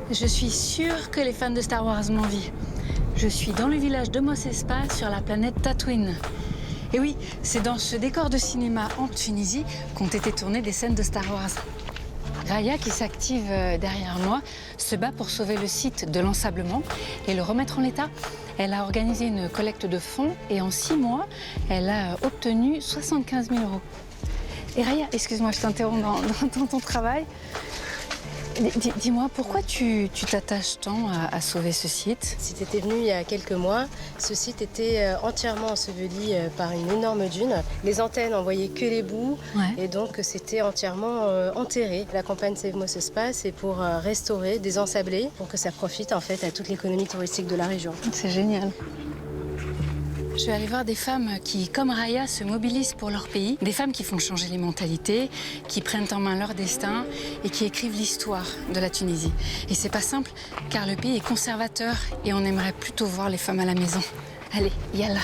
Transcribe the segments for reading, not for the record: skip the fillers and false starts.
Je suis sûre que les fans de Star Wars m'envient. Je suis dans le village de Mos Espa, sur la planète Tatooine. Et oui, c'est dans ce décor de cinéma en Tunisie qu'ont été tournées des scènes de Star Wars. Raya, qui s'active derrière moi, se bat pour sauver le site de l'ensablement et le remettre en état. Elle a organisé une collecte de fonds et en 6 mois, elle a obtenu 75 000 €. Et Raya, excuse-moi, je t'interromps dans ton travail. Dis-moi, pourquoi tu t'attaches tant à sauver ce site? Si tu étais venu il y a quelques mois, ce site était entièrement enseveli par une énorme dune. Les antennes n'envoyaient que les bouts et donc c'était entièrement enterré. La campagne Save Mos Espa, c'est pour restaurer, désensabler, pour que ça profite en fait à toute l'économie touristique de la région. C'est génial. Je vais aller voir des femmes qui, comme Raya, se mobilisent pour leur pays. Des femmes qui font changer les mentalités, qui prennent en main leur destin et qui écrivent l'histoire de la Tunisie. Et c'est pas simple, car le pays est conservateur et on aimerait plutôt voir les femmes à la maison. Allez, yallah.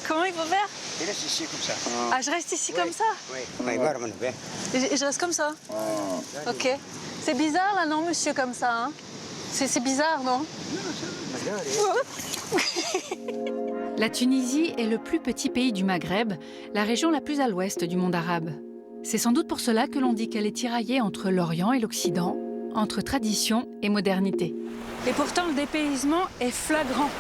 Comment il faut faire? Il reste ici comme ça. Ah, je reste ici comme ça? Oui. On va y voir, mon père. Et je reste comme ça? Ok. C'est bizarre là, non, monsieur, comme ça, hein? C'est bizarre, non? La Tunisie est le plus petit pays du Maghreb, la région la plus à l'ouest du monde arabe. C'est sans doute pour cela que l'on dit qu'elle est tiraillée entre l'Orient et l'Occident, entre tradition et modernité. Et pourtant, le dépaysement est flagrant.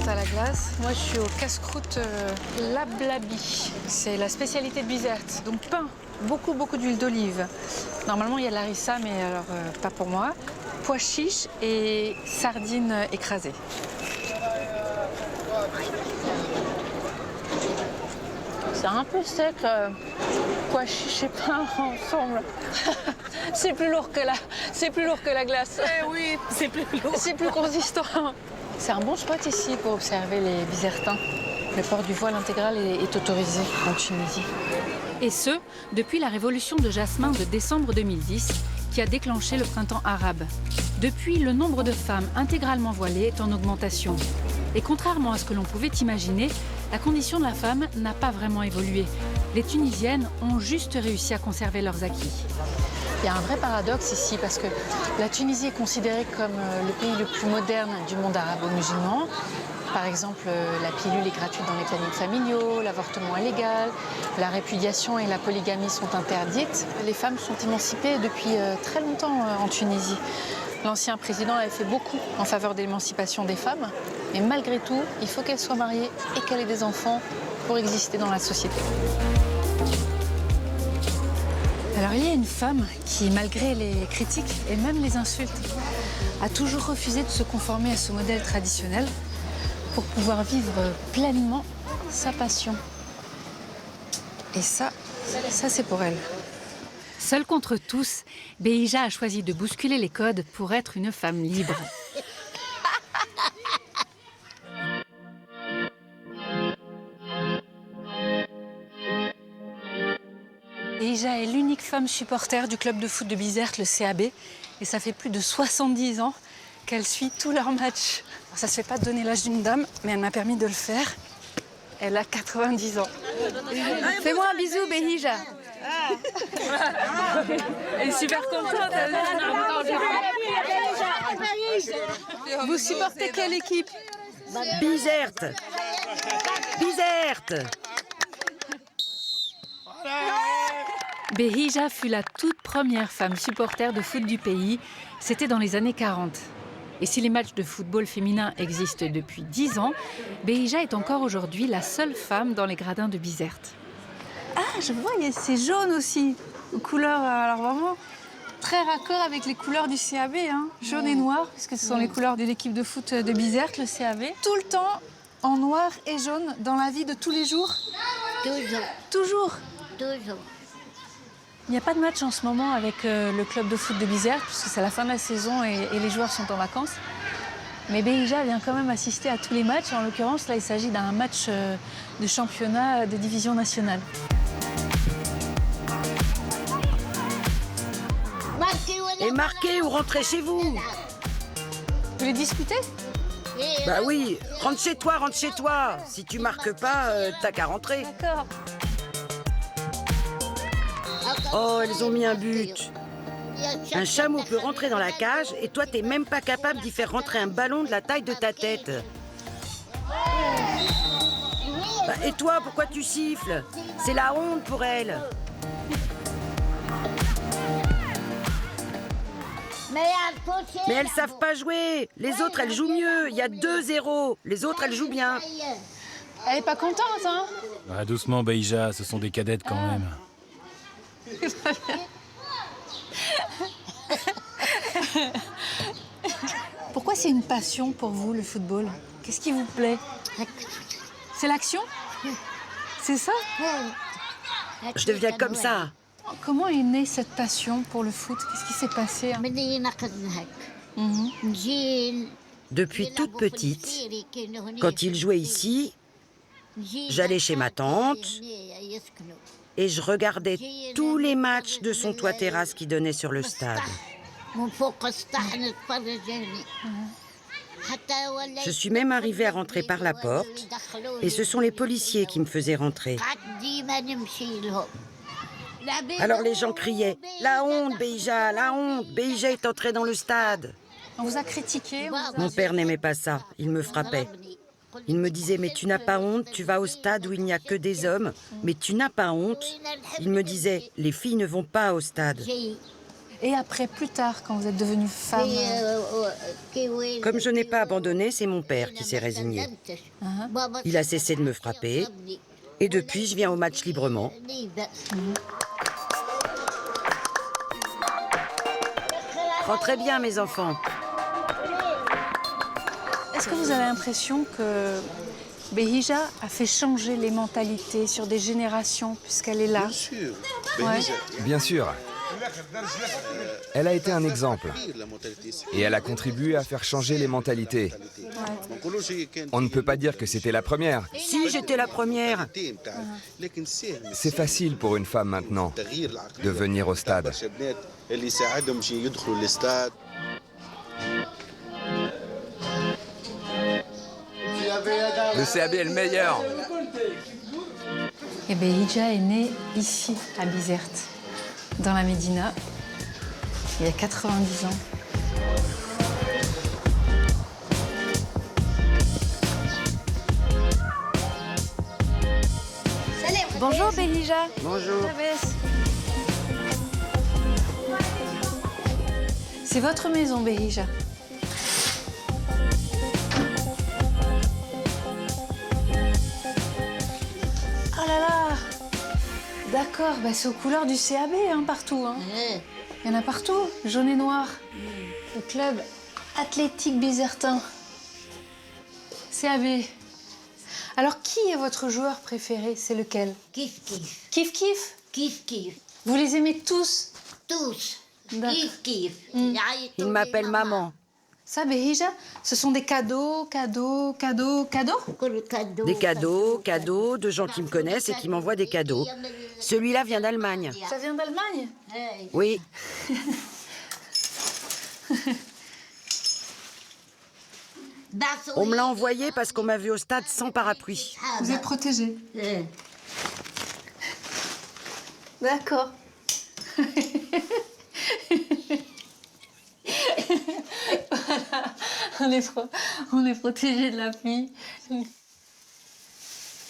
À la glace. Moi, je suis au casse-croûte Lablabi. C'est la spécialité de Bizerte. Donc pain, beaucoup d'huile d'olive. Normalement, il y a de l'harissa, mais alors pas pour moi. Pois chiches et sardines écrasées. C'est un peu sec, pois chiches et pain ensemble. C'est plus lourd que la glace. Eh oui, c'est plus lourd. C'est plus consistant. C'est un bon spot ici pour observer les Bizertins. Le port du voile intégral est autorisé en Tunisie. Et ce, depuis la révolution de Jasmin de décembre 2010, qui a déclenché le printemps arabe. Depuis, le nombre de femmes intégralement voilées est en augmentation. Et contrairement à ce que l'on pouvait imaginer, la condition de la femme n'a pas vraiment évolué. Les Tunisiennes ont juste réussi à conserver leurs acquis. Il y a un vrai paradoxe ici parce que la Tunisie est considérée comme le pays le plus moderne du monde arabo-musulman. Par exemple, la pilule est gratuite dans les plannings familiaux, l'avortement est légal, la répudiation et la polygamie sont interdites. Les femmes sont émancipées depuis très longtemps en Tunisie. L'ancien président avait fait beaucoup en faveur de l'émancipation des femmes. Mais malgré tout, il faut qu'elles soient mariées et qu'elles aient des enfants pour exister dans la société. Alors il y a une femme qui, malgré les critiques et même les insultes, a toujours refusé de se conformer à ce modèle traditionnel pour pouvoir vivre pleinement sa passion. Et ça c'est pour elle. Seule contre tous, Beija a choisi de bousculer les codes pour être une femme libre. Beija est l'unique femme supporter du club de foot de Bizerte, le CAB. Et ça fait plus de 70 ans qu'elle suit tous leurs matchs. Ça se fait pas donner l'âge d'une dame, mais elle m'a permis de le faire. Elle a 90 ans. Fais-moi un bisou, Beija. Elle est super contente. Vous supportez quelle équipe? Bizerte. Bizerte. Behija fut la toute première femme supporter de foot du pays. C'était dans les années 40. Et si les matchs de football féminin existent depuis 10 ans, Behija est encore aujourd'hui la seule femme dans les gradins de Bizerte. Ah, je vois, c'est jaune aussi, aux couleurs, alors vraiment très raccord avec les couleurs du CAB, hein. Jaune et noir, puisque ce sont les couleurs de l'équipe de foot de Bizerte, le CAB. Tout le temps en noir et jaune dans la vie de tous les jours? Toujours. Toujours? Toujours. Il n'y a pas de match en ce moment avec le club de foot de Bizerte, puisque c'est la fin de la saison et les joueurs sont en vacances. Mais Behija vient quand même assister à tous les matchs. En l'occurrence, là, il s'agit d'un match de championnat de division nationale. Et marquez ou rentrez chez vous. Vous voulez discuter? Bah oui, rentre chez toi, rentre chez toi. Si tu marques pas, t'as qu'à rentrer. D'accord. Oh, elles ont mis un but. Un chameau peut rentrer dans la cage et toi, t'es même pas capable d'y faire rentrer un ballon de la taille de ta tête. Bah, et toi, pourquoi tu siffles? C'est la honte pour elles. Mais elles savent pas jouer. Les autres, elles jouent mieux. Il y a 2-0. Les autres, elles jouent bien. Elle est pas contente, hein? Bah, doucement, Behija, ce sont des cadettes quand même. Pourquoi c'est une passion pour vous, le football? Qu'est-ce qui vous plaît? C'est l'action? C'est ça? Je deviens comme ça. Comment est née cette passion pour le foot? Qu'est-ce qui s'est passé, hein? Depuis toute petite, quand il jouait ici, j'allais chez ma tante et je regardais tous les matchs de son toit terrasse qui donnait sur le stade. Je suis même arrivée à rentrer par la porte et ce sont les policiers qui me faisaient rentrer. Alors les gens criaient « La honte, Behija, la honte, Behija est entrée dans le stade !» On vous a critiqué? Mon père n'aimait pas ça, il me frappait. Il me disait « Mais tu n'as pas honte, tu vas au stade où il n'y a que des hommes, mais tu n'as pas honte ?» Il me disait « Les filles ne vont pas au stade. » Et après, plus tard, quand vous êtes devenue femme... Comme je n'ai pas abandonné, c'est mon père qui s'est résigné. Il a cessé de me frapper et depuis, je viens au match librement. Rentrez bien, mes enfants. Est-ce que vous avez l'impression que Behija a fait changer les mentalités sur des générations, puisqu'elle est là? Bien sûr. Ouais. Bien sûr. Elle a été un exemple. Et elle a contribué à faire changer les mentalités. On ne peut pas dire que c'était la première. Si, j'étais la première. C'est facile pour une femme maintenant de venir au stade. Le CAB est le meilleur. Et Behija est née ici, à Bizerte, dans la Médina, il y a 90 ans. Bonjour Behija. Bonjour. C'est votre maison, Behija. Oh là là. D'accord, bah c'est aux couleurs du CAB, hein, partout. Hein. Il y en a partout, jaune et noir. Le club athlétique bizertin. CAB. Alors, qui est votre joueur préféré? C'est lequel? Kif kif. Kif Kif? Kif kif. Vous les aimez tous? Tous. D'accord. Kif kif. Il m'appelle maman. Ça, Behija, ce sont des cadeaux? Des cadeaux de gens qui me connaissent et qui m'envoient des cadeaux. Celui-là vient d'Allemagne. Ça vient d'Allemagne? Oui. On me l'a envoyé parce qu'on m'a vu au stade sans parapluie. Vous êtes protégée. D'accord. Voilà, on est protégé de la pluie.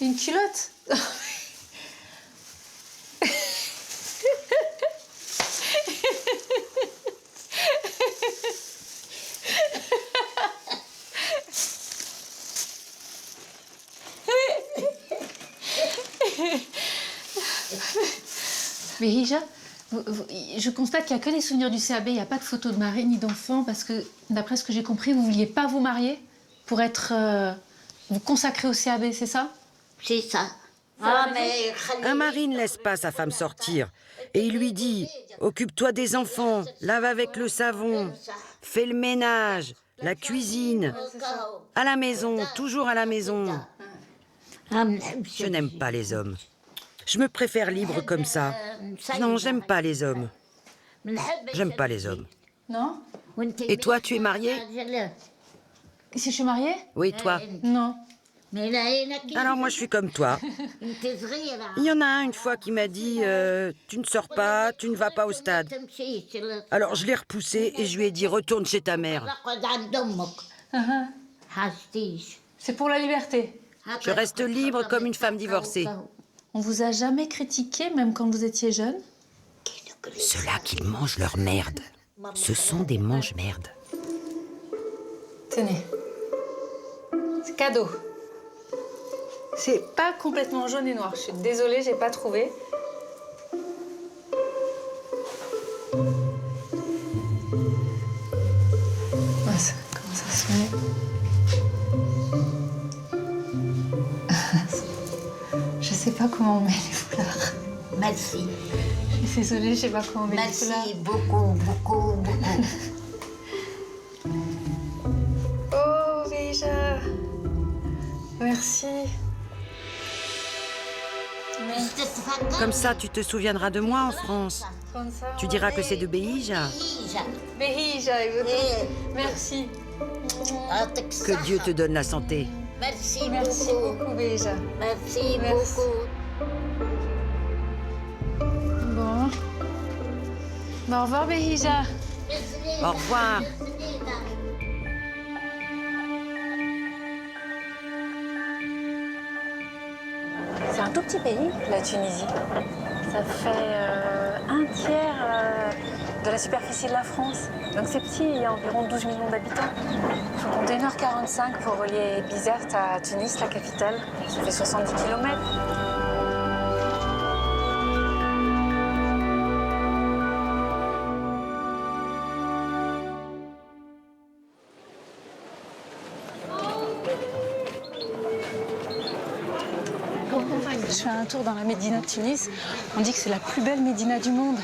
Une culotte. Mais Hija, je constate qu'il n'y a que les souvenirs du CAB, il n'y a pas de photos de mari ni d'enfants, parce que, d'après ce que j'ai compris, vous ne vouliez pas vous marier pour être vous consacrer au CAB, c'est ça? C'est ça. Un mari ne laisse pas sa femme sortir. Et il lui dit, occupe-toi des enfants, lave avec le savon, fais le ménage, la cuisine, à la maison, toujours à la maison. Je n'aime pas les hommes. Je me préfère libre comme ça. Non, j'aime pas les hommes. J'aime pas les hommes. Non? Et toi, tu es mariée? Si je suis mariée? Oui, toi. Non. Alors moi, je suis comme toi. Il y en a un, une fois, qui m'a dit tu ne sors pas, tu ne vas pas au stade. Alors je l'ai repoussé et je lui ai dit retourne chez ta mère. C'est pour la liberté. Je reste libre comme une femme divorcée. On vous a jamais critiqué, même quand vous étiez jeune? Ceux-là qui mangent leur merde, ce sont des mange-merdes. Tenez. C'est cadeau. C'est pas complètement jaune et noir. Je suis désolée, j'ai pas trouvé. Comment ça se met? Je sais pas comment on met les foulards. Merci. Je suis désolée, je sais pas comment on met les foulards. Merci beaucoup, beaucoup, beaucoup. Oh, Hija. Merci. Comme ça, tu te souviendras de moi en France. Tu diras que c'est de Beija. Behija, merci. Que Dieu te donne la santé. Merci beaucoup, Behija. Merci beaucoup. Bon. Au revoir, Behija. Au revoir. C'est un tout petit pays, la Tunisie. Ça fait un tiers de la superficie de la France. Donc c'est petit, il y a environ 12 millions d'habitants. Il faut compter 1h45 pour relier Bizerte à Tunis, la capitale. Ça fait 70 km. Je fais un tour dans la Médina de Tunis. On dit que c'est la plus belle Médina du monde.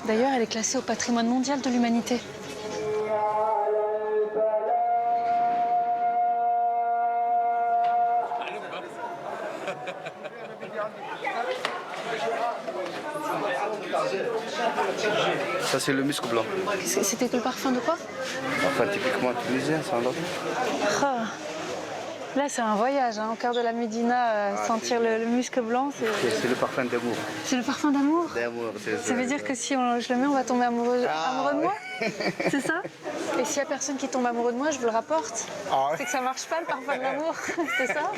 D'ailleurs, elle est classée au patrimoine mondial de l'humanité. Ça, c'est le musc blanc. C'était que le parfum de quoi? Enfin, typiquement tunisien, ça, non? Ah. Là, c'est un voyage, hein, au cœur de la Médina, sentir le musc blanc. C'est le parfum d'amour. C'est le parfum d'amour? D'amour, c'est ça. Ça veut dire que si je le mets, on va tomber amoureux de moi? C'est ça? Et s'il n'y a personne qui tombe amoureux de moi, je vous le rapporte. C'est que ça marche pas, le parfum de l'amour. C'est ça?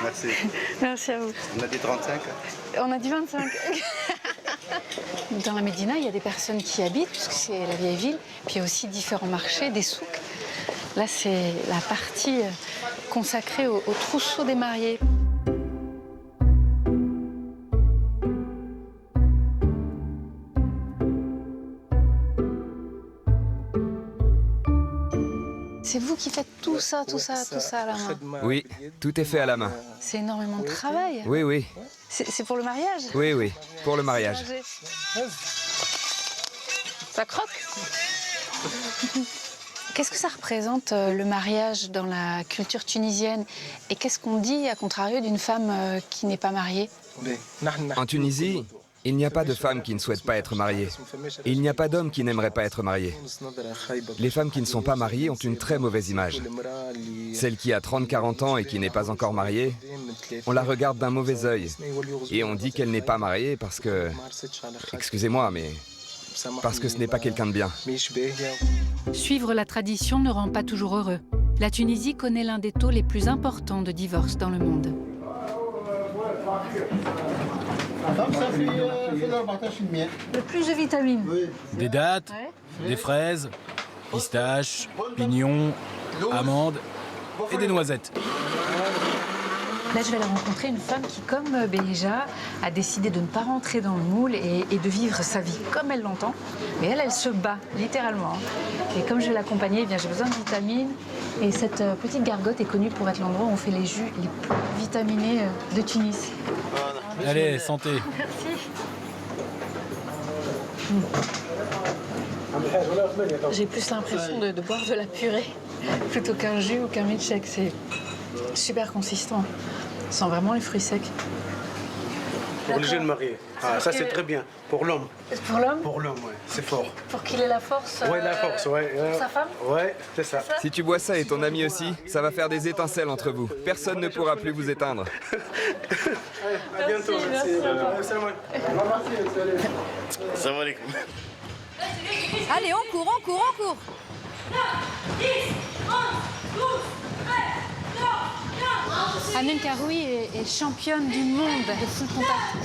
Merci. Merci à vous. On a dit 35? On a dit 25. Dans la Médina, il y a des personnes qui habitent, puisque c'est la vieille ville. Puis il y a aussi différents marchés, des souks. Là, c'est la partie consacrée au trousseau des mariés. C'est vous qui faites tout ça à la main? Oui, tout est fait à la main. C'est énormément de travail. Oui, oui. C'est pour le mariage? Oui, oui, pour le mariage. Ça croque? Qu'est-ce que ça représente, le mariage dans la culture tunisienne? Et qu'est-ce qu'on dit, à contrario, d'une femme qui n'est pas mariée? En Tunisie, Il n'y a pas de femme qui ne souhaite pas être mariée. Et il n'y a pas d'homme qui n'aimerait pas être marié. Les femmes qui ne sont pas mariées ont une très mauvaise image. Celle qui a 30-40 ans et qui n'est pas encore mariée, on la regarde d'un mauvais œil. Et on dit qu'elle n'est pas mariée parce que... Excusez-moi, mais... Parce que ce n'est pas quelqu'un de bien. Suivre la tradition ne rend pas toujours heureux. La Tunisie connaît l'un des taux les plus importants de divorce dans le monde. Le plus de vitamines. Des dattes, des fraises, pistaches, pignons, amandes et des noisettes. Là, je vais la rencontrer, une femme qui, comme Beija, a décidé de ne pas rentrer dans le moule et de vivre sa vie comme elle l'entend. Mais elle se bat, littéralement. Et comme je vais l'accompagner, eh bien, j'ai besoin de vitamines. Et cette petite gargote est connue pour être l'endroit où on fait les jus les plus vitaminés de Tunis. Allez, santé. Merci. J'ai plus l'impression de boire de la purée plutôt qu'un jus ou qu'un milkshake. C'est super consistant. On sent vraiment les fruits secs. Pour les jeunes mariés. Ah, ça, c'est très bien. Pour l'homme. Pour l'homme? Pour l'homme, oui. C'est fort. Pour qu'il ait la force. Oui, la force, oui. Pour sa femme? Oui, c'est ça. Si tu bois ça et ton ami aussi, ça va faire des étincelles entre vous. Personne ne pourra plus vous éteindre. À bientôt. Merci. Salam alaikum. Allez, on court, on court, on court. 10, 11, 12, 13, 14, 15. Hanen Karoui est championne du monde de full contact.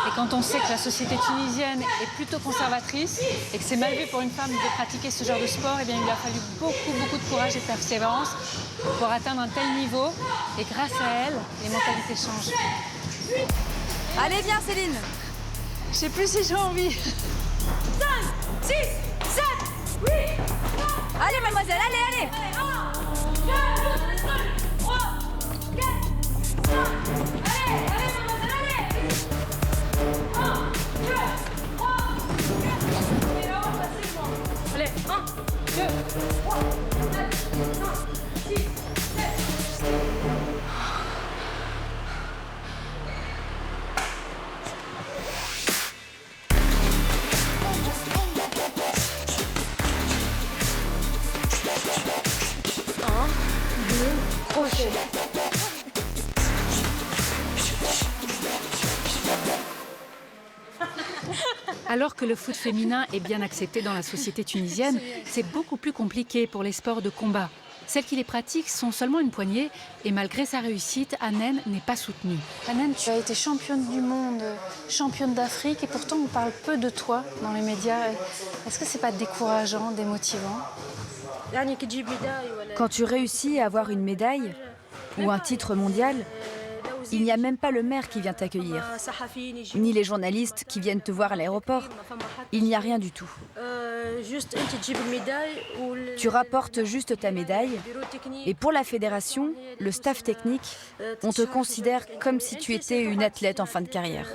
Et quand on sait que la société tunisienne est plutôt conservatrice et que c'est mal vu pour une femme de pratiquer ce genre de sport, eh bien, il lui a fallu beaucoup de courage et de persévérance pour atteindre un tel niveau. Et grâce à elle, les mentalités changent. Allez, viens, Céline. Je sais plus si j'ai envie. 5, 6, 7, 8, 9. Allez, mademoiselle, allez, allez. 3, 4, 5. Allez, mademoiselle, allez. 1, 2, 3, 4. Et là, on va passer le vent. Allez, 1, 2, 3, 4, 5, 6, 7. Alors que le foot féminin est bien accepté dans la société tunisienne, c'est beaucoup plus compliqué pour les sports de combat. Celles qui les pratiquent sont seulement une poignée et malgré sa réussite, Hanen n'est pas soutenue. Hanen, tu as été championne du monde, championne d'Afrique et pourtant on parle peu de toi dans les médias. Est-ce que c'est pas décourageant, démotivant? Quand tu réussis à avoir une médaille ou un titre mondial, il n'y a même pas le maire qui vient t'accueillir, ni les journalistes qui viennent te voir à l'aéroport. Il n'y a rien du tout. Tu rapportes juste ta médaille et pour la fédération, le staff technique, on te considère comme si tu étais une athlète en fin de carrière.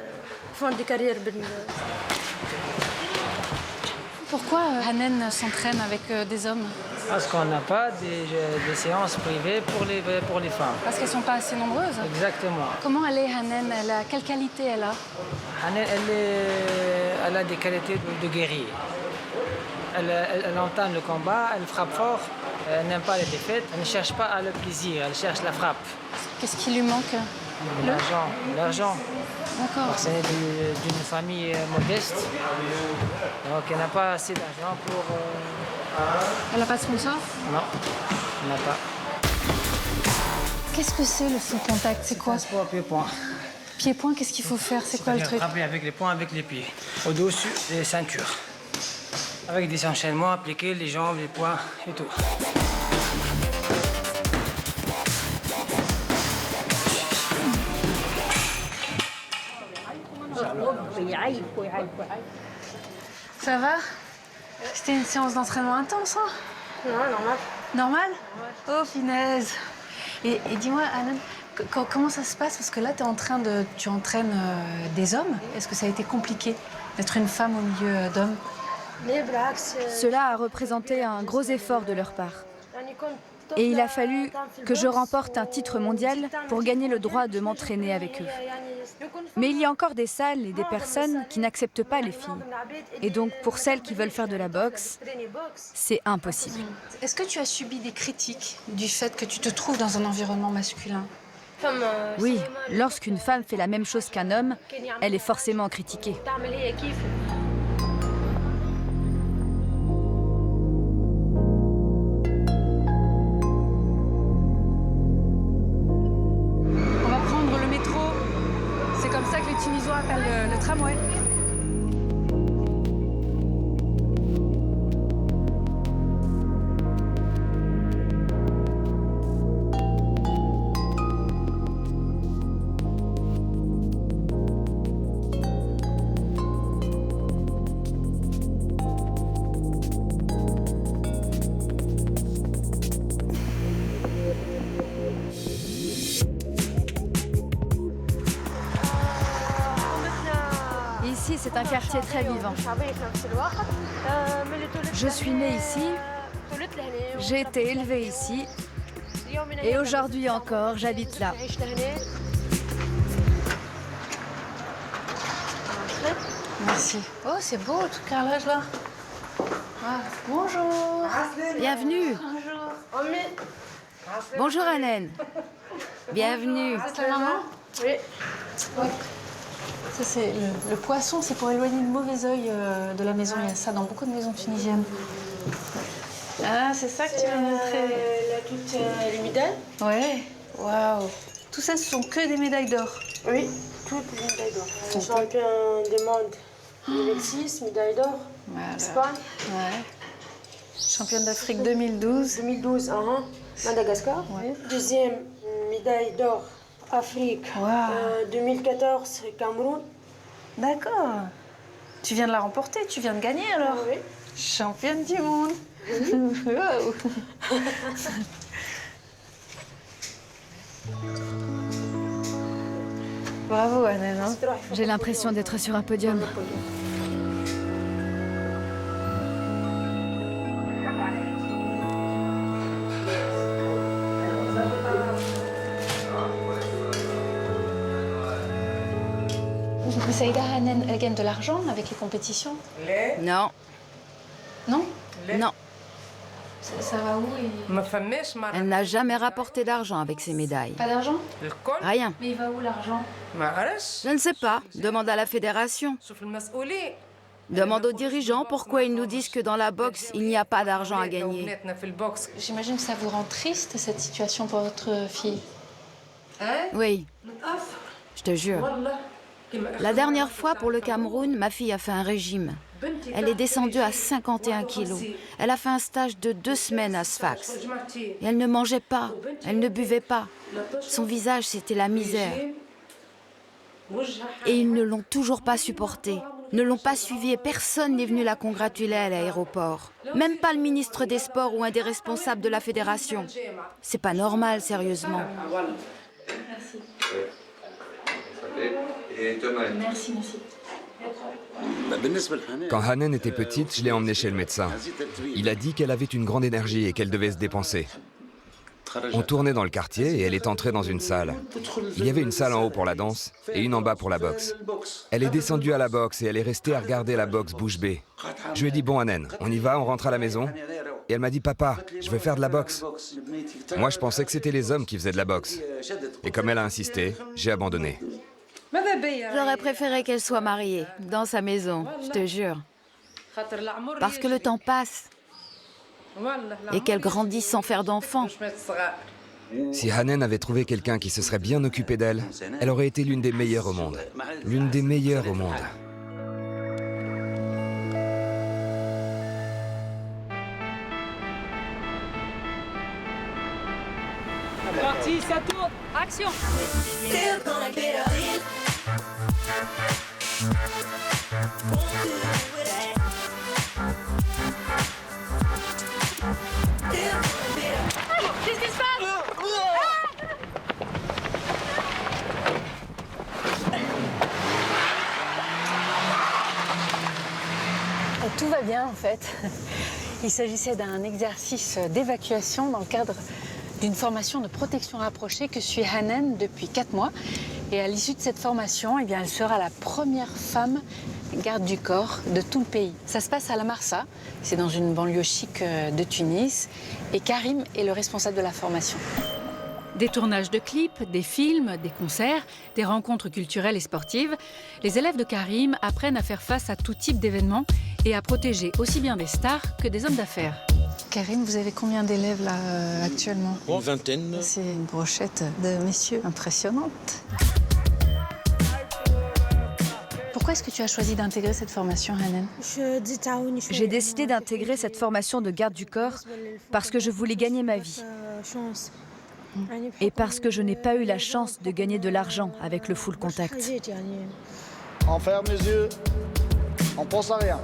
Pourquoi Hanen s'entraîne avec des hommes? Parce qu'on n'a pas des séances privées pour les femmes. Parce qu'elles ne sont pas assez nombreuses? Exactement. Comment elle est, Hanen? Quelle qualité elle a? Hanen, elle a des qualités de guerrier. Elle entame le combat, elle frappe fort, elle n'aime pas les défaites, elle ne cherche pas le plaisir, elle cherche la frappe. Qu'est-ce qui lui manque? L'argent. D'accord. Parce qu'elle est d'une famille modeste, donc elle n'a pas assez d'argent pour... Elle n'a pas de sponsor? Non, elle n'a pas. Qu'est-ce que c'est le full contact? C'est quoi? Un sport pied-point. Pied-point, qu'est-ce qu'il faut faire? C'est quoi le truc? Frapper avec les poings, avec les pieds, au-dessus des ceintures. Avec des enchaînements appliqués, les jambes, les poings et tout. Ça va? C'était une séance d'entraînement intense, hein? Non, normal. Normal? Oh, finesse. Et dis-moi, Hanen, comment ça se passe? Parce que là, tu entraînes des hommes. Est-ce que ça a été compliqué d'être une femme au milieu d'hommes? Cela a représenté un gros effort de leur part. Et il a fallu que je remporte un titre mondial pour gagner le droit de m'entraîner avec eux. Mais il y a encore des salles et des personnes qui n'acceptent pas les filles. Et donc, pour celles qui veulent faire de la boxe, c'est impossible. Est-ce que tu as subi des critiques du fait que tu te trouves dans un environnement masculin? Oui, lorsqu'une femme fait la même chose qu'un homme, elle est forcément critiquée. On va prendre le métro. C'est comme ça que les Tunisiens appellent le tramway. Ici, c'est un quartier très vivant. Je suis née ici, j'ai été élevée ici, et aujourd'hui encore, j'habite là. Merci. Oh, c'est beau tout le carrelage là. Ah, bonjour. Bienvenue. Bonjour Hanen. Bienvenue. C'est la maman? Oui. Ça, c'est le poisson, c'est pour éloigner le mauvais œil de la maison. Il y a ça dans beaucoup de maisons tunisiennes. Ah, c'est ça que tu veux montrer. Toutes les médailles. Ouais. Waouh. Tout ça, ce sont que des médailles d'or. Oui, toutes les médailles d'or. Champion du monde 2006, médaille d'or. Voilà. Espagne. Ouais. Championne d'Afrique 2012. 2012, Madagascar. Ouais. Deuxième médaille d'or, Afrique. Wow. 2014, Cameroun. D'accord. Tu viens de la remporter, tu viens de gagner alors. Oui. Championne du monde. Wow. Bravo Hanen. Hein. J'ai l'impression d'être sur un podium. Saïda Hanen, elle gagne de l'argent avec les compétitions? Non. Non? Non. Ça va où Elle n'a jamais rapporté d'argent avec ses médailles. Pas d'argent? Rien. Mais il va où l'argent? Je ne sais pas. Demande à la fédération. Demande aux dirigeants pourquoi ils nous disent que dans la boxe, il n'y a pas d'argent à gagner. J'imagine que ça vous rend triste, cette situation pour votre fille. Oui. Je te jure. La dernière fois, pour le Cameroun, ma fille a fait un régime. Elle est descendue à 51 kilos. Elle a fait un stage de 2 semaines à Sfax. Et elle ne mangeait pas, elle ne buvait pas. Son visage, c'était la misère. Et ils ne l'ont toujours pas supportée, ne l'ont pas suivie et personne n'est venu la congratuler à l'aéroport. Même pas le ministre des Sports ou un des responsables de la fédération. C'est pas normal, sérieusement. Merci. Merci, merci. Quand Hanen était petite, je l'ai emmenée chez le médecin. Il a dit qu'elle avait une grande énergie et qu'elle devait se dépenser. On tournait dans le quartier et elle est entrée dans une salle. Il y avait une salle en haut pour la danse et une en bas pour la boxe. Elle est descendue à la boxe et elle est restée à regarder la boxe bouche bée. Je lui ai dit, bon Hanen, on y va, on rentre à la maison. Et elle m'a dit, papa, je veux faire de la boxe. Moi, je pensais que c'était les hommes qui faisaient de la boxe. Et comme elle a insisté, j'ai abandonné. J'aurais préféré qu'elle soit mariée, dans sa maison, je te jure. Parce que le temps passe. Et qu'elle grandisse sans faire d'enfant. Si Hanen avait trouvé quelqu'un qui se serait bien occupé d'elle, elle aurait été l'une des meilleures au monde. L'une des meilleures au monde. Parti, ça tourne. Action. Qu'est-ce qui se passe? Tout va bien en fait. Il s'agissait d'un exercice d'évacuation dans le cadre d'une formation de protection rapprochée que suit Hanan depuis 4 mois. Et à l'issue de cette formation, eh bien, elle sera la première femme garde du corps de tout le pays. Ça se passe à La Marsa, c'est dans une banlieue chic de Tunis. Et Karim est le responsable de la formation. Des tournages de clips, des films, des concerts, des rencontres culturelles et sportives, les élèves de Karim apprennent à faire face à tout type d'événements et à protéger aussi bien des stars que des hommes d'affaires. Karim, vous avez combien d'élèves là actuellement? Une vingtaine. C'est une brochette de messieurs impressionnante. Pourquoi est-ce que tu as choisi d'intégrer cette formation, Hanan? J'ai décidé d'intégrer cette formation de garde du corps parce que je voulais gagner ma vie. Et parce que je n'ai pas eu la chance de gagner de l'argent avec le full contact. On ferme les yeux, on pense à rien.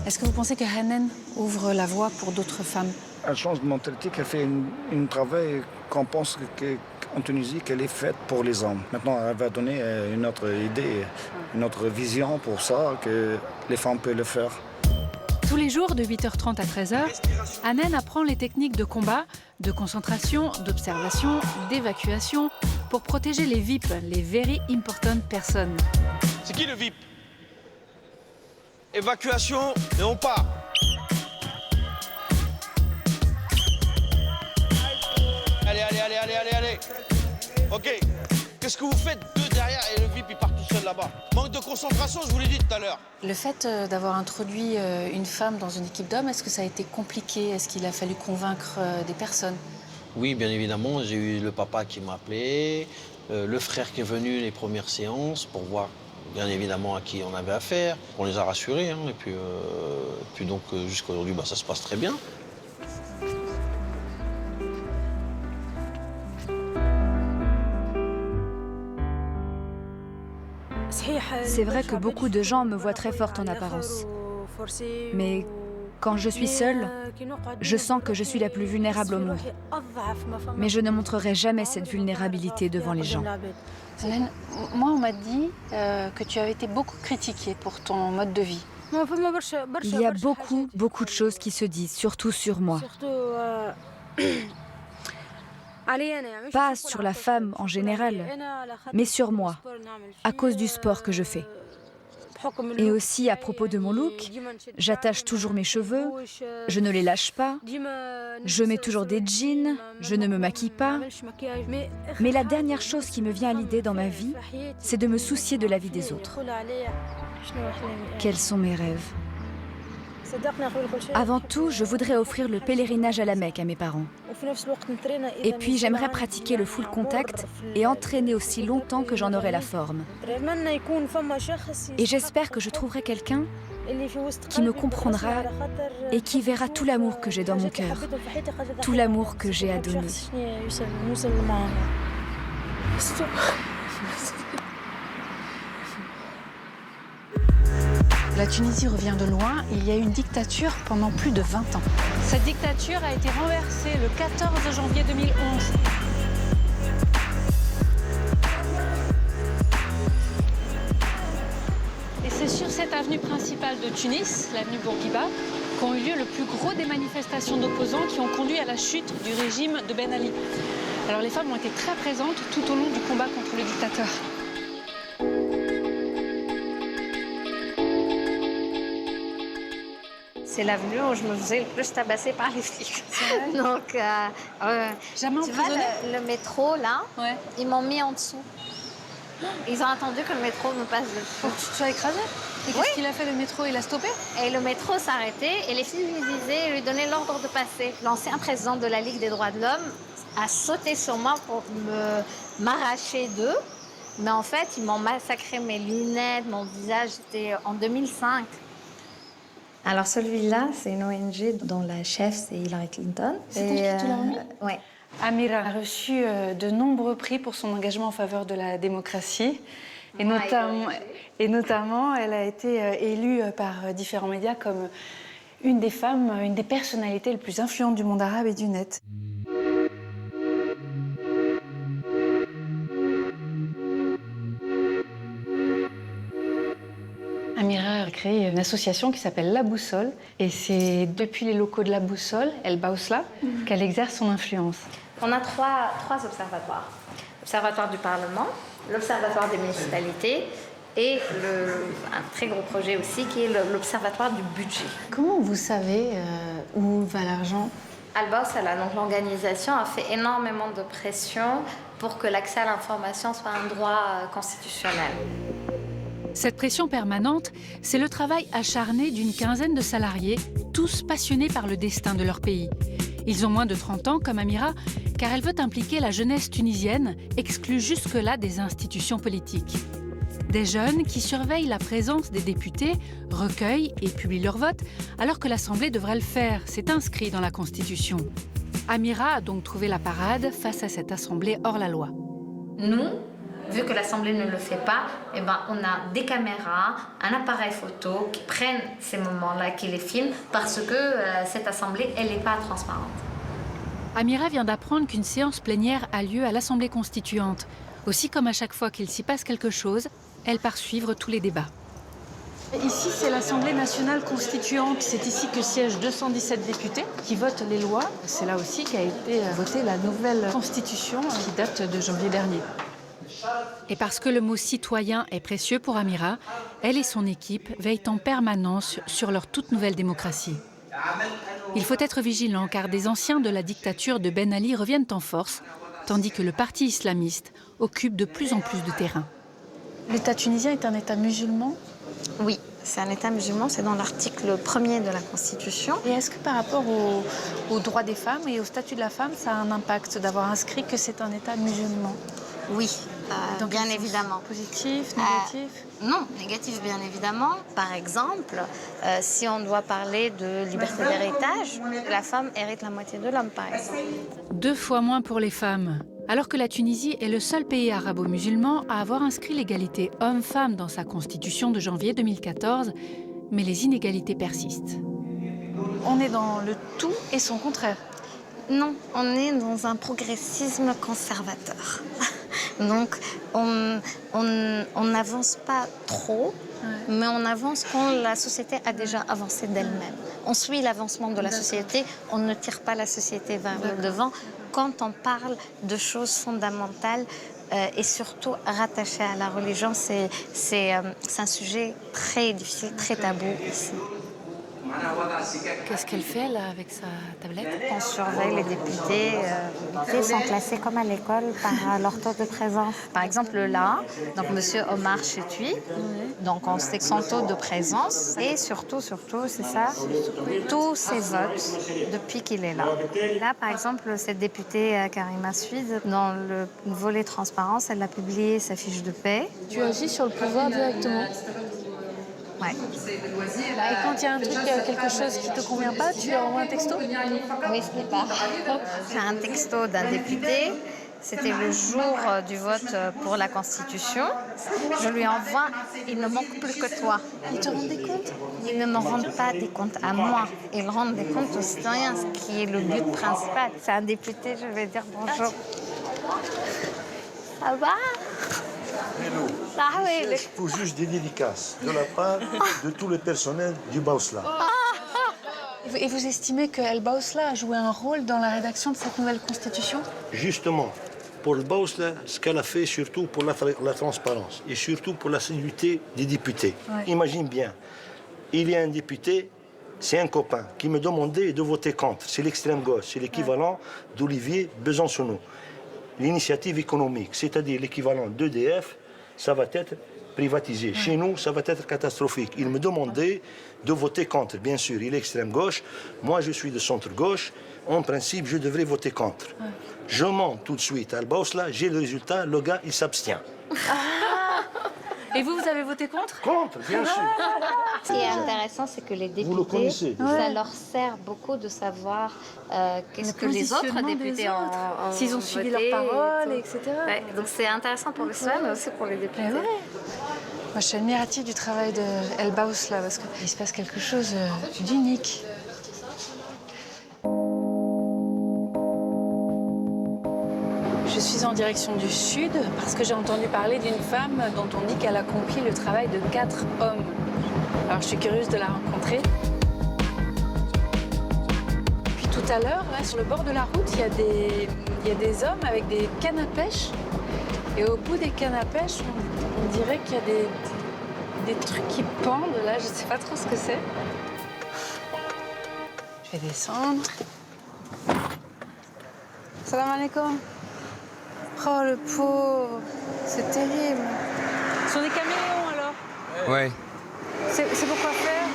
Est-ce que vous pensez que Hanan ouvre la voie pour d'autres femmes? Elle change de mentalité, qu'elle fait un travail qu'on pense qu'en Tunisie, qu'elle est faite pour les hommes. Maintenant, elle va donner une autre idée, une autre vision pour ça, que les femmes peuvent le faire. Tous les jours, de 8h30 à 13h, Hanan apprend les techniques de combat, de concentration, d'observation, d'évacuation pour protéger les VIP, les Very Important Persons. C'est qui le VIP? Évacuation et on part. Allez. Ok. Qu'est-ce que vous faites deux derrière et le VIP il part tout seul là-bas? Manque de concentration, je vous l'ai dit tout à l'heure. Le fait d'avoir introduit une femme dans une équipe d'hommes, est-ce que ça a été compliqué? Est-ce qu'il a fallu convaincre des personnes? Oui, bien évidemment. J'ai eu le papa qui m'a appelé, le frère qui est venu les premières séances pour voir bien évidemment à qui on avait affaire. On les a rassurés, hein, et puis donc jusqu'à aujourd'hui, ça se passe très bien. C'est vrai que beaucoup de gens me voient très forte en apparence. Mais quand je suis seule, je sens que je suis la plus vulnérable au monde. Mais je ne montrerai jamais cette vulnérabilité devant les gens. Hélène, moi on m'a dit que tu avais été beaucoup critiquée pour ton mode de vie. Il y a beaucoup de choses qui se disent, surtout sur moi. Pas sur la femme en général, mais sur moi, à cause du sport que je fais. Et aussi à propos de mon look, j'attache toujours mes cheveux, je ne les lâche pas, je mets toujours des jeans, je ne me maquille pas. Mais la dernière chose qui me vient à l'idée dans ma vie, c'est de me soucier de la vie des autres. Quels sont mes rêves? Avant tout, je voudrais offrir le pèlerinage à la Mecque à mes parents. Et puis j'aimerais pratiquer le full contact et entraîner aussi longtemps que j'en aurai la forme. Et j'espère que je trouverai quelqu'un qui me comprendra et qui verra tout l'amour que j'ai dans mon cœur, tout l'amour que j'ai à donner. La Tunisie revient de loin. Il y a eu une dictature pendant plus de 20 ans. Cette dictature a été renversée le 14 janvier 2011. Et c'est sur cette avenue principale de Tunis, l'avenue Bourguiba, qu'ont eu lieu le plus gros des manifestations d'opposants qui ont conduit à la chute du régime de Ben Ali. Alors les femmes ont été très présentes tout au long du combat contre le dictateur. C'est l'avenue où je me faisais le plus tabasser par les flics. Donc, jamais tu vois le métro, là, ils m'ont mis en dessous. Ils ont attendu que le métro me passe dessus. Pour que tu te sois écrasée? Et qu'est-ce qu'il a fait, le métro? Il a stoppé? Et le métro s'arrêtait et les filles lui disaient, lui donnaient l'ordre de passer. L'ancien président de la Ligue des droits de l'homme a sauté sur moi pour m'arracher d'eux. Mais en fait, ils m'ont massacré mes lunettes, mon visage. C'était en 2005. Alors celui-là, c'est une ONG dont la chef, c'est Hillary Clinton. C'est elle qui te l'a remis? Oui. Amira a reçu de nombreux prix pour son engagement en faveur de la démocratie. Et notamment, elle a été élue par différents médias comme une des femmes, une des personnalités les plus influentes du monde arabe et du net. Amira a créé une association qui s'appelle La Boussole. Et c'est depuis les locaux de La Boussole, El Baousla, qu'elle exerce son influence. On a trois observatoires. L'Observatoire du Parlement, l'Observatoire des municipalités et un très gros projet aussi qui est l'Observatoire du budget. Comment vous savez où va l'argent ? Al Bawsala, donc l'organisation, a fait énormément de pression pour que l'accès à l'information soit un droit constitutionnel. Cette pression permanente, c'est le travail acharné d'une quinzaine de salariés, tous passionnés par le destin de leur pays. Ils ont moins de 30 ans, comme Amira, car elle veut impliquer la jeunesse tunisienne, exclue jusque-là des institutions politiques. Des jeunes qui surveillent la présence des députés, recueillent et publient leur vote, alors que l'Assemblée devrait le faire. C'est inscrit dans la Constitution. Amira a donc trouvé la parade face à cette Assemblée hors la loi. Nous, vu que l'Assemblée ne le fait pas, on a des caméras, un appareil photo qui prennent ces moments-là, qui les filment, parce que cette Assemblée, elle n'est pas transparente. Amira vient d'apprendre qu'une séance plénière a lieu à l'Assemblée constituante. Aussi, comme à chaque fois qu'il s'y passe quelque chose, elle part suivre tous les débats. Ici, c'est l'Assemblée nationale constituante. C'est ici que siègent 217 députés qui votent les lois. C'est là aussi qu'a été votée la nouvelle constitution qui date de janvier dernier. Et parce que le mot citoyen est précieux pour Amira, elle et son équipe veillent en permanence sur leur toute nouvelle démocratie. Il faut être vigilant car des anciens de la dictature de Ben Ali reviennent en force, tandis que le parti islamiste occupe de plus en plus de terrain. L'État tunisien est un État musulman ? Oui, c'est un État musulman, c'est dans l'article 1er de la Constitution. Et est-ce que par rapport aux droits des femmes et au statut de la femme, ça a un impact d'avoir inscrit que c'est un État musulman ? Oui, bien évidemment. Positif, négatif ? Non, négatif bien évidemment. Par exemple, si on doit parler de liberté d'héritage, la femme hérite la moitié de l'homme, par exemple. 2 fois moins pour les femmes. Alors que la Tunisie est le seul pays arabo-musulman à avoir inscrit l'égalité homme-femme dans sa constitution de janvier 2014, mais les inégalités persistent. On est dans le tout et son contraire. Non, on est dans un progressisme conservateur. Donc, on n'avance pas trop, mais on avance quand la société a déjà avancé d'elle-même. On suit l'avancement de la société, on ne tire pas la société vers le devant quand on parle de choses fondamentales et surtout rattachées à la religion. C'est un sujet très difficile, très tabou ici. Qu'est-ce qu'elle fait là avec sa tablette ? On surveille les députés. Ils sont classés comme à l'école par leur taux de présence. Par exemple là, donc Monsieur Omar Chetui, donc on sait son taux de présence et surtout c'est ça, tous ses votes depuis qu'il est là. Là par exemple cette députée Karima Suide, dans le volet transparence, elle a publié sa fiche de paie. Tu agis sur le pouvoir directement ? Ouais. Et quand il y a un truc, quelque chose qui ne te convient pas, tu leur envoies un texto ? Oui, ce n'est pas. J'ai un texto d'un député. C'était le jour du vote pour la Constitution. Je lui envoie « Il ne manque plus que toi ». Ils te rendent des comptes ? Ils ne me rendent pas des comptes à moi. Ils rendent des comptes aux citoyens, ce qui est le but principal. C'est un député, je vais dire bonjour. Ça va ? Hello. Ah oui, Je pour juste des dédicaces de la part de tout le personnel du Bawsla. Et vous estimez que El Bawsla a joué un rôle dans la rédaction de cette nouvelle constitution ? Justement, pour le Bawsla, ce qu'elle a fait surtout pour la transparence et surtout pour la sécurité des députés. Ouais. Imagine bien, il y a un député, c'est un copain, qui me demandait de voter contre. C'est l'extrême gauche, c'est l'équivalent d'Olivier Besancenot. L'initiative économique, c'est-à-dire l'équivalent d'EDF, ça va être privatisé. Chez nous, ça va être catastrophique. Il me demandait de voter contre. Bien sûr, il est extrême gauche. Moi, je suis de centre gauche. En principe, je devrais voter contre. Je monte tout de suite à Al Bawsla, j'ai le résultat, le gars, il s'abstient. Et vous avez voté contre ? Contre, bien sûr. Ce qui est intéressant, c'est que les députés, ça leur sert beaucoup de savoir qu'est-ce que les autres députés ont s'ils ont suivi leurs paroles, etc. Ouais, donc c'est intéressant pour le citoyen, mais aussi pour les députés. Moi, je suis admirative du travail de El Bawsla parce qu'il se passe quelque chose d'unique. Je suis en direction du sud parce que j'ai entendu parler d'une femme dont on dit qu'elle accomplit le travail de 4 hommes. Alors je suis curieuse de la rencontrer. Puis tout Tout à l'heure, là, sur le bord de la route, il y a des hommes avec des cannes à pêche. Et au bout des cannes à pêche, on dirait qu'il y a des trucs qui pendent. Là, je sais pas trop ce que c'est. Je vais descendre. Salam alaikum. Oh, le pauvre. C'est terrible. Ce sont des caméléons, alors? Ouais, C'est pour quoi faire?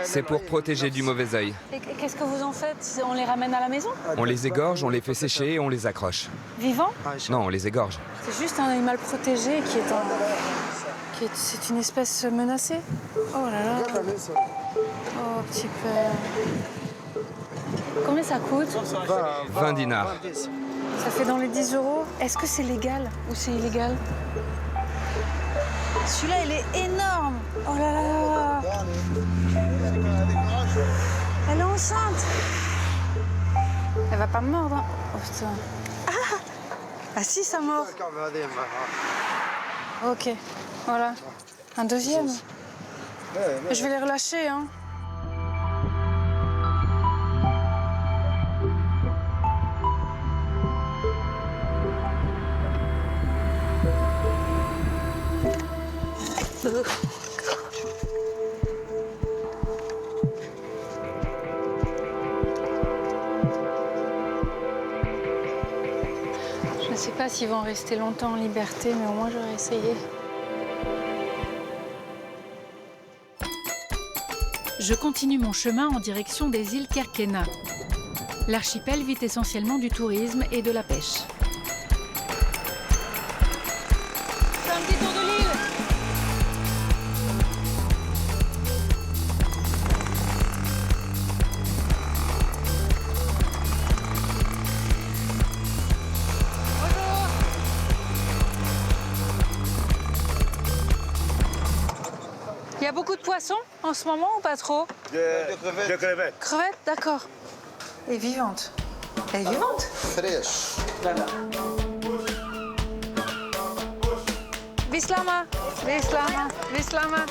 c'est pour protéger du mauvais œil. Et qu'est-ce que vous en faites? On les ramène à la maison? On les égorge, on les fait sécher et on les accroche. Vivants? Non, on les égorge. C'est juste un animal protégé c'est une espèce menacée. Oh là là. Oh, petit père. Combien ça coûte? 20 dinars. Ça fait dans les 10 €. Est-ce que c'est légal ou c'est illégal? Celui-là, il est énorme. Oh là là. Elle est enceinte. Elle va pas me mordre. Hein. Oh putain. Ah si, ça mord. Ok, voilà. Un deuxième. Je vais les relâcher, hein. Je ne sais pas s'ils vont rester longtemps en liberté, mais au moins j'aurais essayé. Je continue mon chemin en direction des îles Kerkena. L'archipel vit essentiellement du tourisme et de la pêche. C'est un petit tour de l'île. Il y a beaucoup de poissons en ce moment ou pas trop? De crevettes. Crevettes, d'accord. Et vivante. Elle est vivante? Fraîche. Bislama, Bislama, Bislama.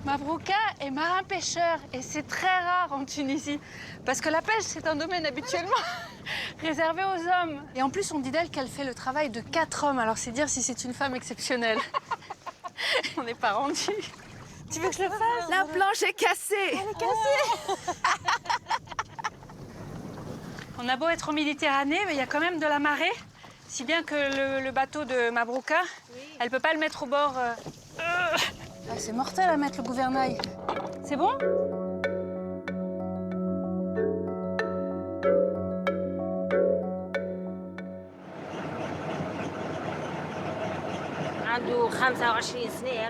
Mabrouka est marin-pêcheur et c'est très rare en Tunisie parce que la pêche, c'est un domaine habituellement réservé aux hommes. Et en plus, on dit d'elle qu'elle fait le travail de 4 hommes, alors c'est dire si c'est une femme exceptionnelle. On n'est pas rendu. Tu veux que je le fasse? La planche est cassée. Elle est cassée. On a beau être en Méditerranée, mais il y a quand même de la marée, si bien que le bateau de Mabrouka, elle peut pas le mettre au bord. Ah, c'est mortel à mettre le gouvernail. C'est bon?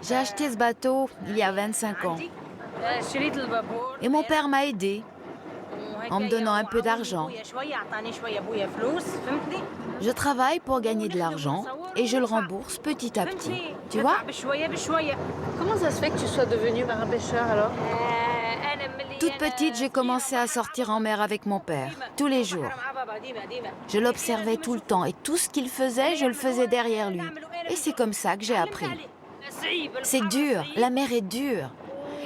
J'ai acheté ce bateau il y a 25 ans. Et mon père m'a aidé en me donnant un peu d'argent. Je travaille pour gagner de l'argent et je le rembourse petit à petit. Tu vois? Comment ça se fait que tu sois devenue marin-pêcheur alors? Toute petite, j'ai commencé à sortir en mer avec mon père, tous les jours. Je l'observais tout le temps et tout ce qu'il faisait, je le faisais derrière lui. Et c'est comme ça que j'ai appris. C'est dur, la mer est dure.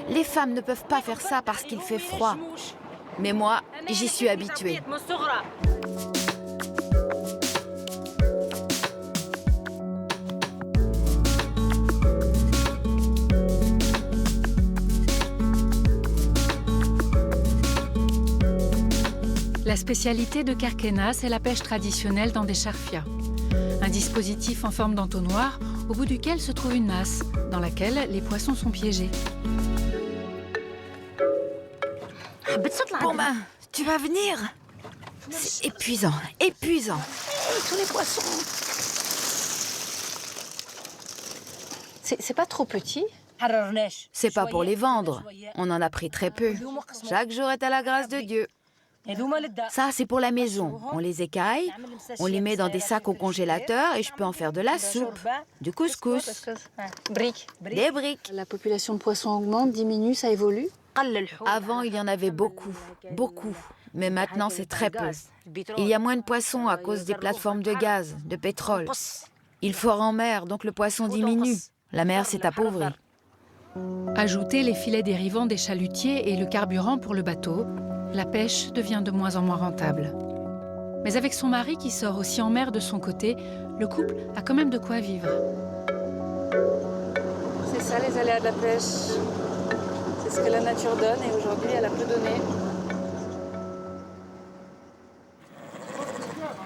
Les femmes ne peuvent pas faire ça parce qu'il fait froid. Mais moi, j'y suis habituée. La spécialité de Kerkena, c'est la pêche traditionnelle dans des charfias. Un dispositif en forme d'entonnoir au bout duquel se trouve une nasse dans laquelle les poissons sont piégés. Bon ben, tu vas venir? C'est épuisant, épuisant. Tous les poissons. C'est pas trop petit? C'est pas pour les vendre. On en a pris très peu. Chaque jour est à la grâce de Dieu. Ça, c'est pour la maison. On les écaille, on les met dans des sacs au congélateur et je peux en faire de la soupe, du couscous, Briques. des briques. La population de poissons augmente, diminue, ça évolue? Avant, il y en avait beaucoup, beaucoup. Mais maintenant, c'est très peu. Il y a moins de poissons à cause des plateformes de gaz, de pétrole. Il fort en mer, donc le poisson diminue. La mer s'est appauvrie. Ajouter les filets dérivants des chalutiers et le carburant pour le bateau, la pêche devient de moins en moins rentable. Mais avec son mari qui sort aussi en mer de son côté, le couple a quand même de quoi vivre. C'est ça les aléas de la pêche. C'est ce que la nature donne et aujourd'hui elle a peu donné.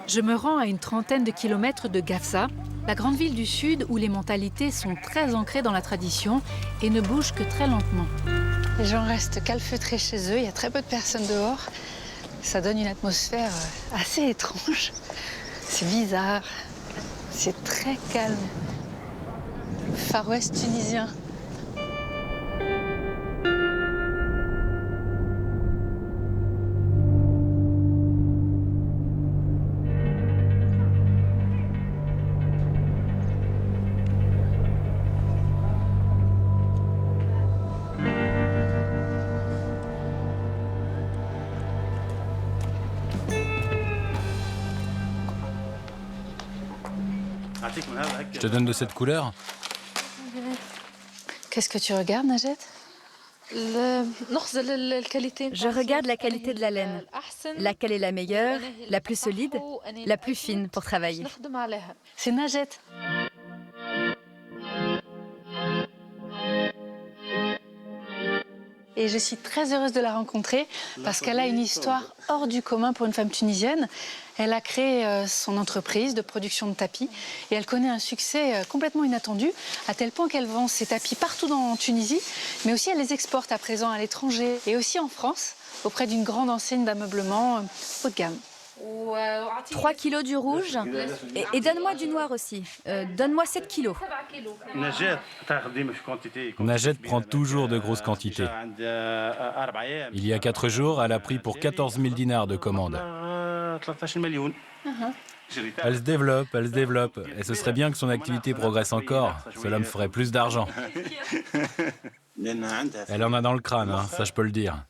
Je me rends à une trentaine de kilomètres de Gafsa, la grande ville du sud où les mentalités sont très ancrées dans la tradition et ne bougent que très lentement. Les gens restent calfeutrés chez eux, il y a très peu de personnes dehors. Ça donne une atmosphère assez étrange. C'est bizarre, c'est très calme. Far West tunisien. Je te donne de cette couleur? Qu'est-ce que tu regardes, Najat? Je regarde la qualité de la laine. Laquelle est la meilleure, la plus solide, la plus fine pour travailler. C'est Najat. Et je suis très heureuse de la rencontrer parce qu'elle a une histoire hors du commun pour une femme tunisienne. Elle a créé son entreprise de production de tapis et elle connaît un succès complètement inattendu, à tel point qu'elle vend ses tapis partout en Tunisie, mais aussi elle les exporte à présent à l'étranger et aussi en France, auprès d'une grande enseigne d'ameublement haut de gamme. 3 kilos du rouge et donne-moi du noir aussi. Donne-moi 7 kilos. Najat prend toujours de grosses quantités. Il y a 4 jours, elle a pris pour 14 000 dinars de commande. Elle se développe. Et ce serait bien que son activité progresse encore. Cela me ferait plus d'argent. Elle en a dans le crâne, hein, ça je peux le dire.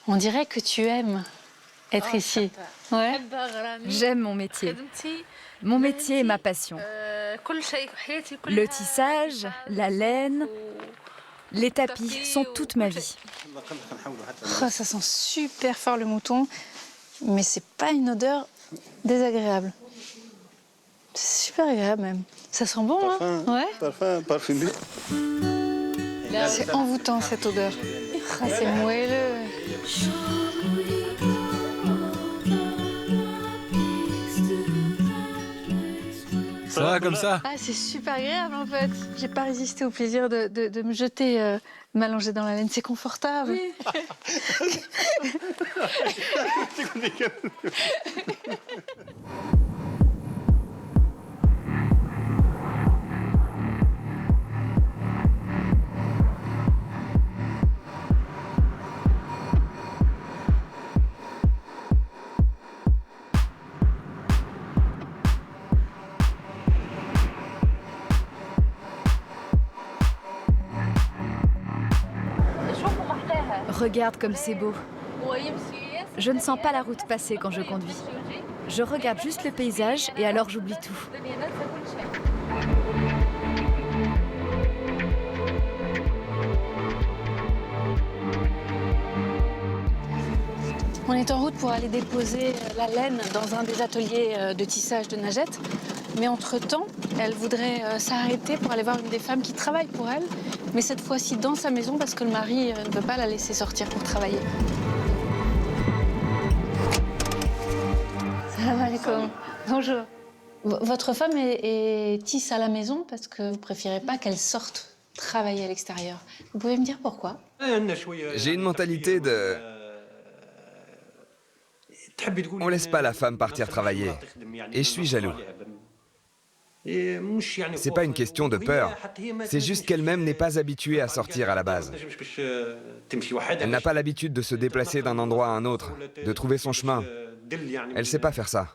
On dirait que tu aimes être ici. Ouais. J'aime mon métier. Mon métier est ma passion. Le tissage, la laine, les tapis sont toute ma vie. Oh, ça sent super fort le mouton, mais c'est pas une odeur désagréable. C'est super agréable même. Ça sent bon, hein? Ouais. Parfumé. C'est envoûtant cette odeur. Ah, c'est moelleux. Ça va comme ça? Ah, c'est super agréable en fait. J'ai pas résisté au plaisir de me jeter, m'allonger dans la laine. C'est confortable. Oui. Regarde comme c'est beau. Je ne sens pas la route passer quand je conduis. Je regarde juste le paysage et alors j'oublie tout. On est en route pour aller déposer la laine dans un des ateliers de tissage de Najat. Mais entre-temps, elle voudrait s'arrêter pour aller voir une des femmes qui travaille pour elle, mais cette fois-ci dans sa maison parce que le mari ne veut pas la laisser sortir pour travailler. Salam alaikum. Bonjour. Votre femme tisse à la maison parce que vous préférez pas qu'elle sorte travailler à l'extérieur. Vous pouvez me dire pourquoi? J'ai une mentalité de... On laisse pas la femme partir travailler. Et je suis jaloux. C'est pas une question de peur. C'est juste qu'elle-même n'est pas habituée à sortir à la base. Elle n'a pas l'habitude de se déplacer d'un endroit à un autre, de trouver son chemin. Elle sait pas faire ça.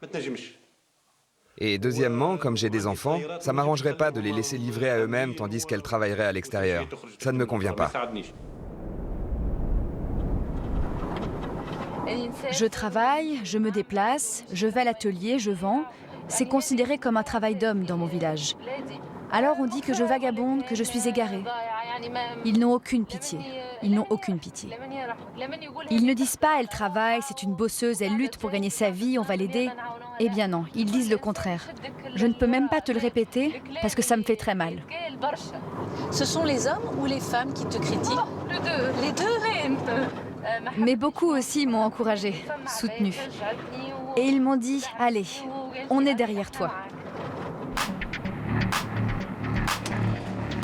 Et deuxièmement, comme j'ai des enfants, ça m'arrangerait pas de les laisser livrer à eux-mêmes tandis qu'elles travailleraient à l'extérieur. Ça ne me convient pas. Je travaille, je me déplace, je vais à l'atelier, je vends. C'est considéré comme un travail d'homme dans mon village. Alors on dit que je vagabonde, que je suis égarée. Ils n'ont aucune pitié. Ils n'ont aucune pitié. Ils ne disent pas « elle travaille, c'est une bosseuse, elle lutte pour gagner sa vie, on va l'aider ». Eh bien non, ils disent le contraire. Je ne peux même pas te le répéter parce que ça me fait très mal. Ce sont les hommes ou les femmes qui te critiquent? Les deux. Mais beaucoup aussi m'ont encouragée, soutenue. Et ils m'ont dit « allez, on est derrière toi ».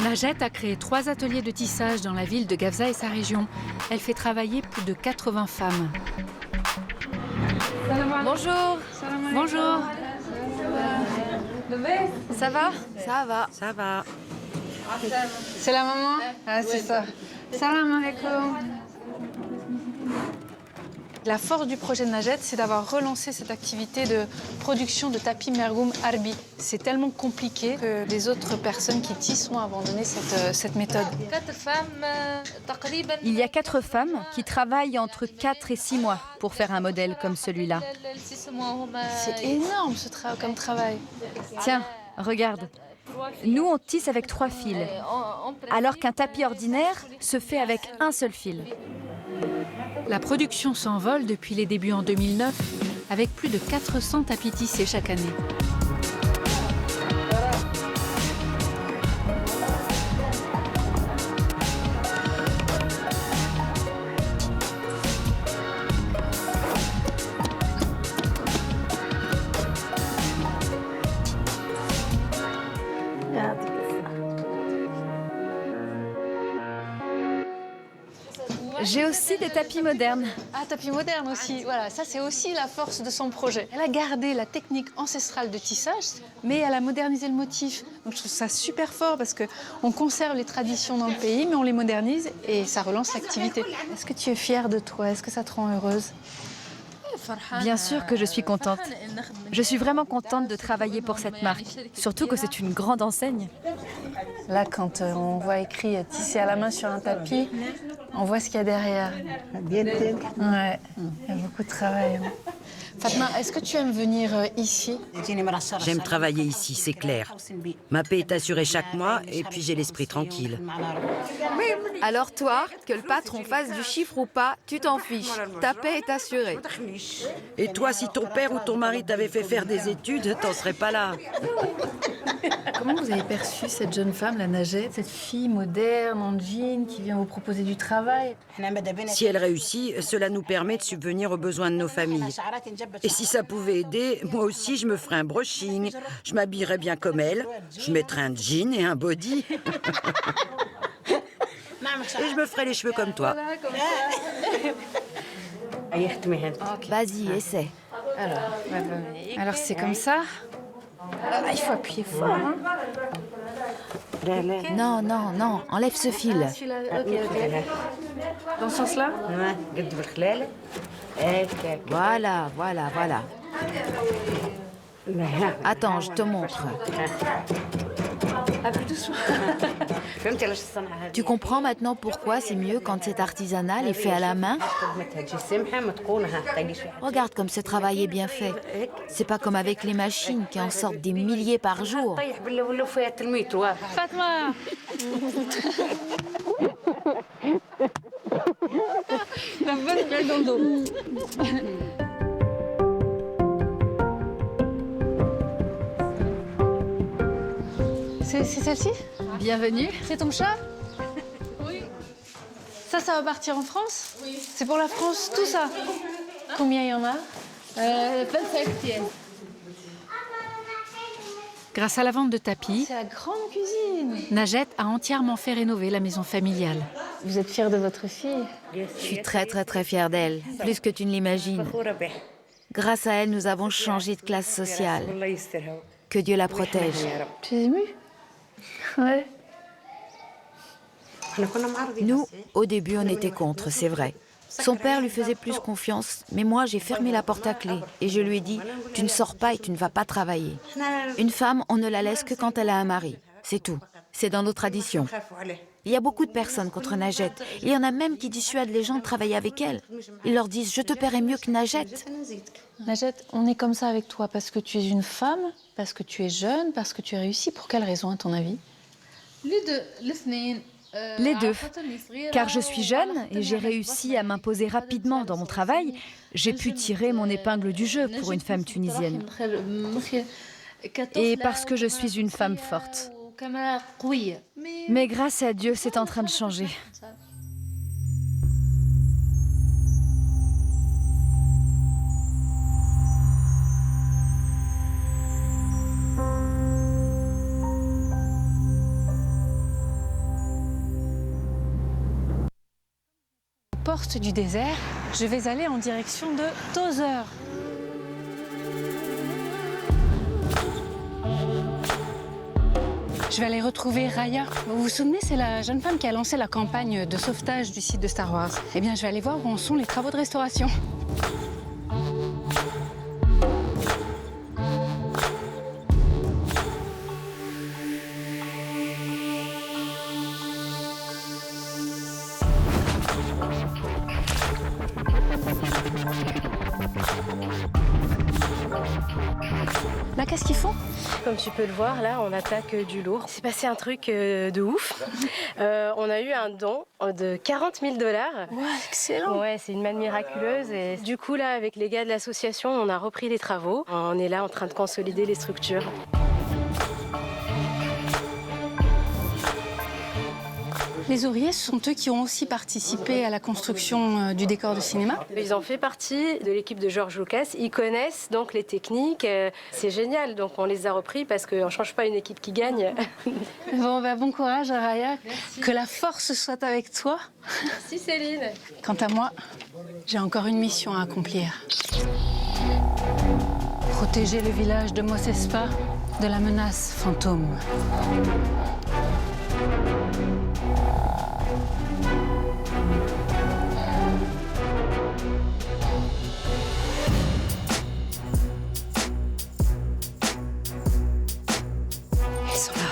Najat a créé 3 ateliers de tissage dans la ville de Gafsa et sa région. Elle fait travailler plus de 80 femmes. Bonjour. Bonjour. Ça va? Ça va. Ça va. C'est la maman? Ah, c'est ça. Salam alaikum. La force du projet de Najat, c'est d'avoir relancé cette activité de production de tapis mergoum arbi. C'est tellement compliqué que les autres personnes qui tissent ont abandonné cette méthode. Il y a 4 femmes qui travaillent entre 4 et 6 mois pour faire un modèle comme celui-là. C'est énorme comme travail. Tiens, regarde. Nous, on tisse avec 3 fils, alors qu'un tapis ordinaire se fait avec un seul fil. La production s'envole depuis les débuts en 2009, avec plus de 400 tapis tissés chaque année. J'ai aussi des tapis modernes. Ah, tapis moderne aussi. Voilà, ça c'est aussi la force de son projet. Elle a gardé la technique ancestrale de tissage, mais elle a modernisé le motif. Donc je trouve ça super fort parce qu'on conserve les traditions dans le pays, mais on les modernise et ça relance l'activité. Est-ce que tu es fière de toi? Est-ce que ça te rend heureuse? Bien sûr que je suis contente. Je suis vraiment contente de travailler pour cette marque, surtout que c'est une grande enseigne. Là, quand on voit écrit « tissé à la main sur un tapis », on voit ce qu'il y a derrière. Ouais, il y a beaucoup de travail. Fatma, est-ce que tu aimes venir ici? J'aime travailler ici, c'est clair. Ma paie est assurée chaque mois et puis j'ai l'esprit tranquille. Alors toi, que le patron fasse du chiffre ou pas, tu t'en fiches. Ta paix est assurée. Et toi, si ton père ou ton mari t'avait fait faire des études, t'en serais pas là. Comment vous avez perçu cette jeune femme, la Najat, cette fille moderne, en jean, qui vient vous proposer du travail? Si elle réussit, cela nous permet de subvenir aux besoins de nos familles. Et si ça pouvait aider, moi aussi je me ferais un brushing, je m'habillerais bien comme elle, je mettrais un jean et un body. Et je me ferais les cheveux comme toi. Vas-y, essaie. Alors c'est comme ça? Ah, il faut appuyer fort, hein? Non, non, non, enlève ce fil. Ok. Dans ce sens-là? Voilà, voilà, voilà. Attends, je te montre. Tu comprends maintenant pourquoi c'est mieux quand c'est artisanal et fait à la main? Regarde comme ce travail est bien fait. C'est pas comme avec les machines qui en sortent des milliers par jour. Fatma! La bonne gueule dans le dos. C'est celle-ci? Bienvenue. C'est ton chat? Oui. Ça va partir en France? Oui. C'est pour la France, tout ça? Combien il y en a? 25 pièces. Grâce à la vente de tapis, C'est la grande cuisine. Najat a entièrement fait rénover la maison familiale. Vous êtes fière de votre fille? Je suis très très très fière d'elle, plus que tu ne l'imagines. Grâce à elle, nous avons changé de classe sociale. Que Dieu la protège. Tu es émue? Ouais. Nous, au début, on était contre, c'est vrai. Son père lui faisait plus confiance, mais moi, j'ai fermé la porte à clé et je lui ai dit « Tu ne sors pas et tu ne vas pas travailler. Une femme, on ne la laisse que quand elle a un mari. C'est tout. C'est dans nos traditions. Il y a beaucoup de personnes contre Najat. Il y en a même qui dissuadent les gens de travailler avec elle. Ils leur disent « je te paierai mieux que Najat ». Najat, on est comme ça avec toi parce que tu es une femme, parce que tu es jeune, parce que tu es réussie. Pour quelle raison, à ton avis? Les deux. Car je suis jeune et j'ai réussi à m'imposer rapidement dans mon travail. J'ai pu tirer mon épingle du jeu pour une femme tunisienne. Et parce que je suis une femme forte. Mais grâce à Dieu, c'est en train de changer. Porte du désert, je vais aller en direction de Tozeur. Je vais aller retrouver Raya. Vous vous souvenez, c'est la jeune femme qui a lancé la campagne de sauvetage du site de Star Wars. Eh bien, je vais aller voir où en sont les travaux de restauration. Là, qu'est-ce qu'ils font? Comme tu peux le voir, là, on attaque du lourd. Il s'est passé un truc de ouf. On a eu un don de 40 000 $. Ouais, excellent. Ouais, c'est une manne miraculeuse. Et du coup, là, avec les gars de l'association, on a repris les travaux. On est là en train de consolider les structures. Les ouvriers, ce sont eux qui ont aussi participé à la construction du décor de cinéma. Ils ont fait partie de l'équipe de George Lucas. Ils connaissent donc les techniques. C'est génial. Donc on les a repris parce qu'on ne change pas une équipe qui gagne. Bon courage, Raya. Merci. Que la force soit avec toi. Merci Céline. Quant à moi, j'ai encore une mission à accomplir. Protéger le village de Mosespa de la menace fantôme. Ils sont là.